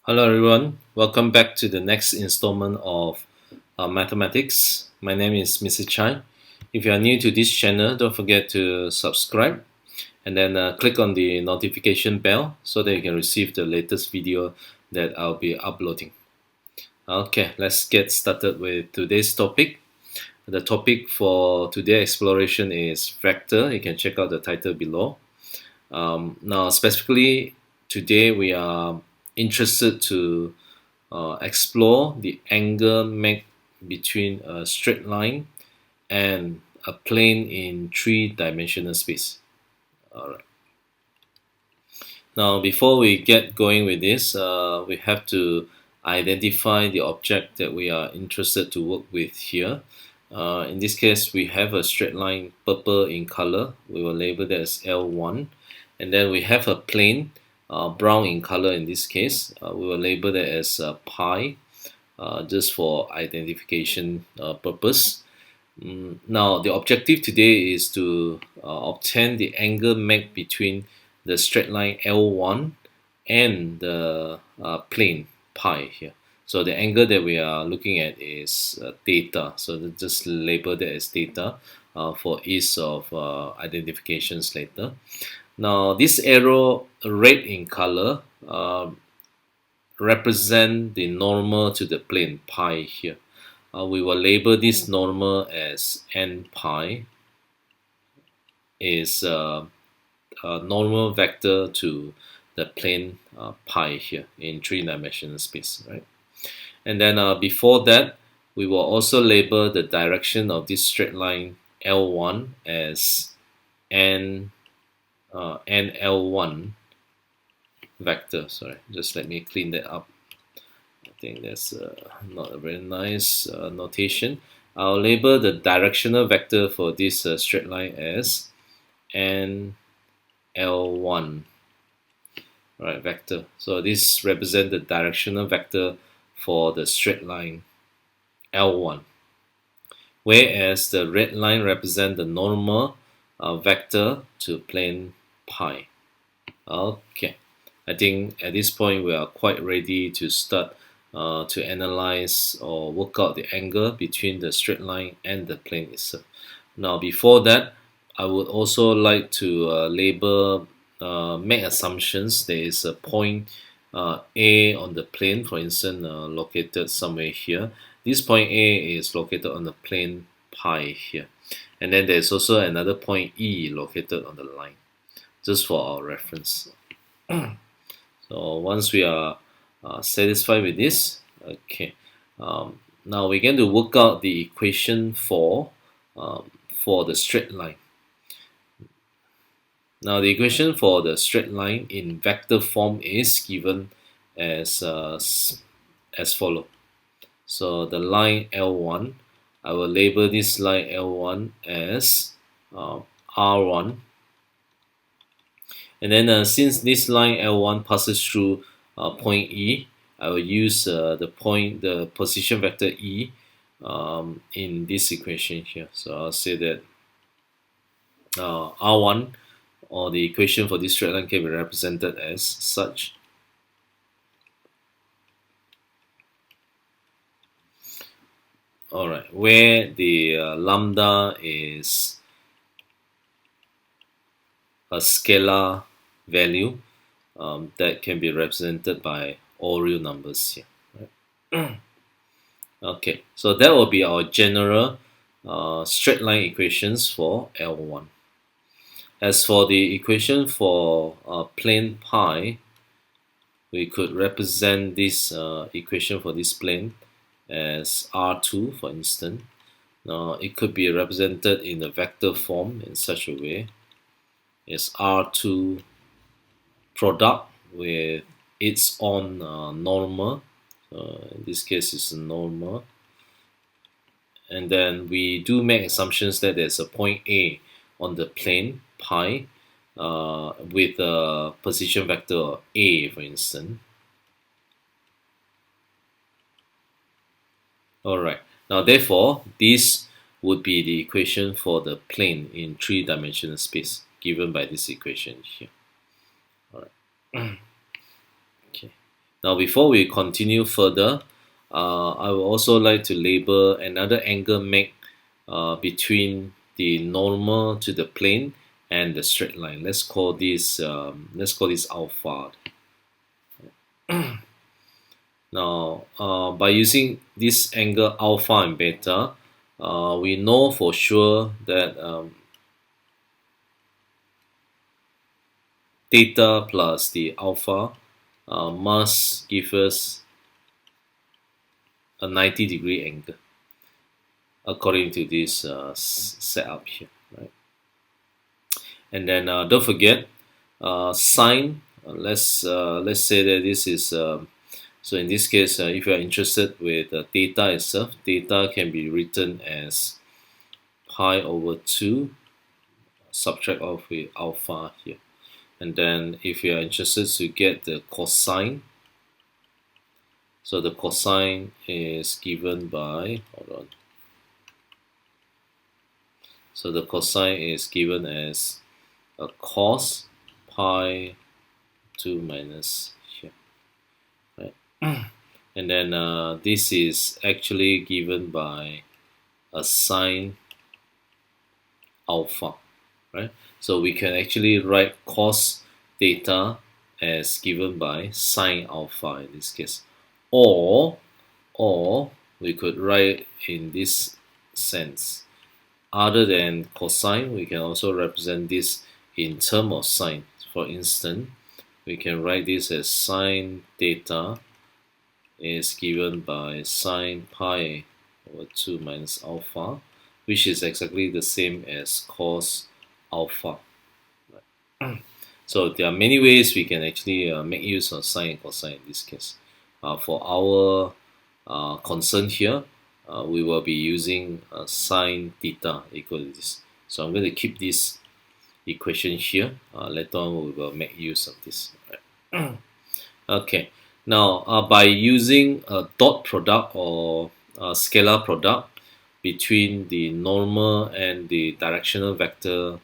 Hello everyone, welcome back to the next installment of mathematics. My name is Mr. Chai. If you are new to this channel, don't forget to subscribe and then click on the notification bell so that you can receive the latest video that I'll be uploading. Okay, let's get started with today's topic. The topic for today's exploration is vector. You can check out the title below. Now, specifically, today we are interested to explore the angle made between a straight line and a plane in three-dimensional space. All right. Now, before we get going with this, we have to identify the object that we are interested to work with here. In this case, we have a straight line purple in color. We will label that as L1. And then we have a plane, brown in color in this case. We will label that as pi, just for identification purpose. Now, the objective today is to obtain the angle made between the straight line L1 and the plane pi here. So the angle that we are looking at is theta. So just label that as theta for ease of identifications later. Now this arrow red in color represent the normal to the plane pi here. We will label this normal as n pi is a normal vector to the plane pi here in three-dimensional space, right? And then before that, we will also label the direction of this straight line L1 as NL1 vector. Sorry, just let me clean that up. I think that's not a very nice notation. I'll label the directional vector for this straight line as NL1, right, vector. So this represents the directional vector for the straight line L1, whereas the red line represents the normal vector to plane pi. Okay, I think at this point we are quite ready to start to analyze or work out the angle between the straight line and the plane itself. Now before that, I would also like to label, make assumptions. There is a point A on the plane, for instance, located somewhere here. This point A is located on the plane pi here. And then there's also another point E located on the line, just for our reference. So once we are satisfied with this, okay, now we're going to work out the equation for the straight line. Now the equation for the straight line in vector form is given as follow. So the line L1, I will label this line L1 as R1. And then since this line L1 passes through point E, I will use the position vector E in this equation here. So I'll say that R1, or the equation for this straight line, can be represented as such. Alright, where the lambda is a scalar value that can be represented by all real numbers here. Right? Okay, so that will be our general straight line equations for L1. As for the equation for plane pi, we could represent this equation for this plane as R2, for instance. Now it could be represented in a vector form in such a way. It's R2 product with its own normal. In this case, it's a normal. And then we do make assumptions that there's a point A on the plane pi with a position vector A, for instance. Alright, now therefore, this would be the equation for the plane in three-dimensional space given by this equation here. Alright. Okay. Now, before we continue further, I would also like to label another angle make between the normal to the plane and the straight line. Let's call this alpha. Now, by using this angle alpha and beta, we know for sure that theta plus the alpha must give us a 90-degree angle according to this setup here, right? And then don't forget sine. Let's say that this is so in this case, if you are interested with theta itself, theta can be written as pi over 2 subtract off with alpha here. And then if you are interested to get the cosine, so the cosine is given by, hold on. So the cosine is given as a cos pi 2 minus here, right? And then this is actually given by a sine alpha, right? So we can actually write cos theta as given by sine alpha in this case, or we could write in this sense. Other than cosine, we can also represent this in terms of sine. For instance, we can write this as sine theta is given by sine pi over 2 minus alpha, which is exactly the same as cos alpha. So there are many ways we can actually make use of sine and cosine in this case. For our concern here, we will be using sine theta equal to this. So I'm going to keep this equation here. Later on we will make use of this. Right. Okay. Now by using a dot product or a scalar product between the normal and the directional vector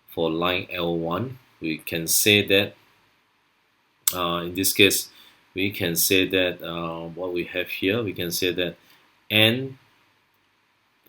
for line L1, we can say that in this case we can say that what we have here, we can say that n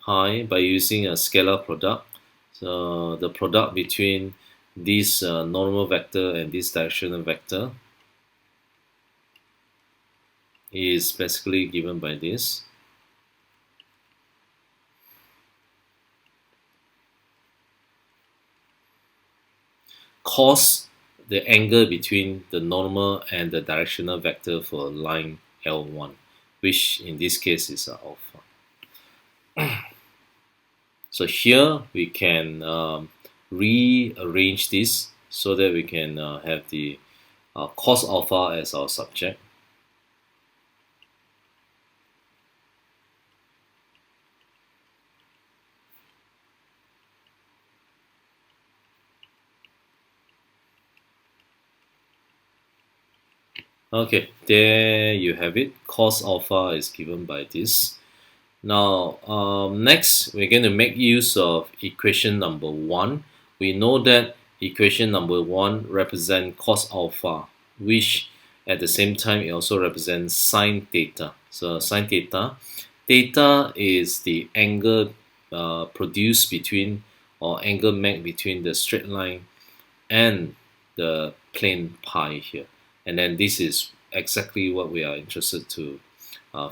pi, by using a scalar product, so the product between this normal vector and this directional vector is basically given by this. Cos the angle between the normal and the directional vector for line L1, which in this case is alpha. So here we can rearrange this so that we can have the cos alpha as our subject. Okay, there you have it. Cos alpha is given by this. Now, next we're going to make use of equation number 1. We know that equation number 1 represents cos alpha, which at the same time it also represents sine theta. So sine theta, theta is the angle produced between, or angle made between the straight line and the plane pi here. And then this is exactly what we are interested to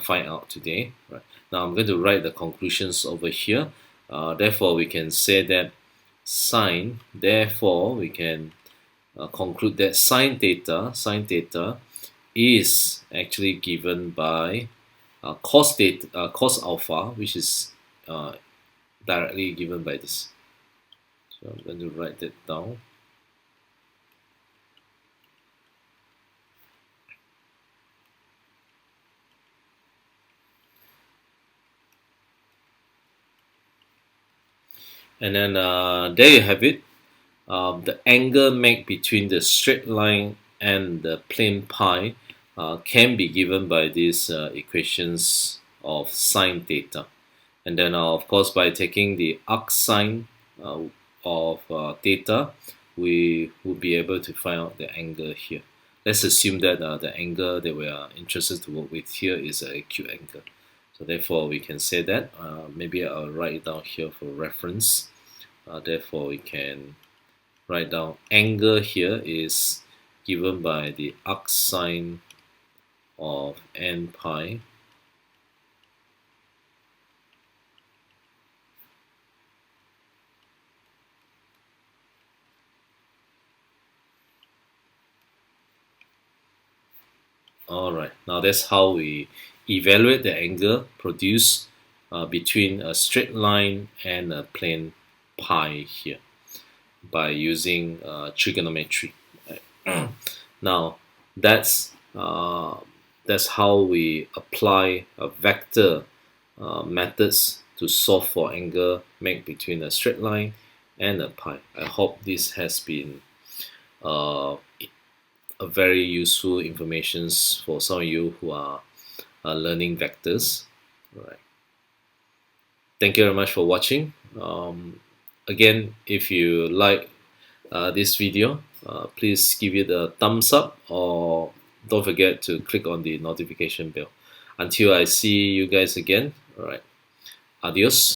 find out today. Right. Now I'm going to write the conclusions over here. Therefore, we can say that sine, therefore we can conclude that sine theta is actually given by cos alpha, which is directly given by this. So I'm going to write that down. And then there you have it. The angle made between the straight line and the plane pi can be given by these equations of sine theta. And then of course by taking the arcsine of theta, we will be able to find out the angle here. let's assume that the angle that we are interested to work with here is an acute angle. So therefore, we can say that, maybe I'll write it down here for reference. Therefore, we can write down angle here is given by the arc sine of n pi Alright, now that's how we evaluate the angle produced between a straight line and a plane pi here by using trigonometry. Right? Now that's how we apply a vector methods to solve for angle made between a straight line and a pi. I hope this has been uh, a very useful information for some of you who are learning vectors. All right. Thank you very much for watching. Again, if you like this video, please give it a thumbs up, or don't forget to click on the notification bell. Until I see you guys again, all right, adios.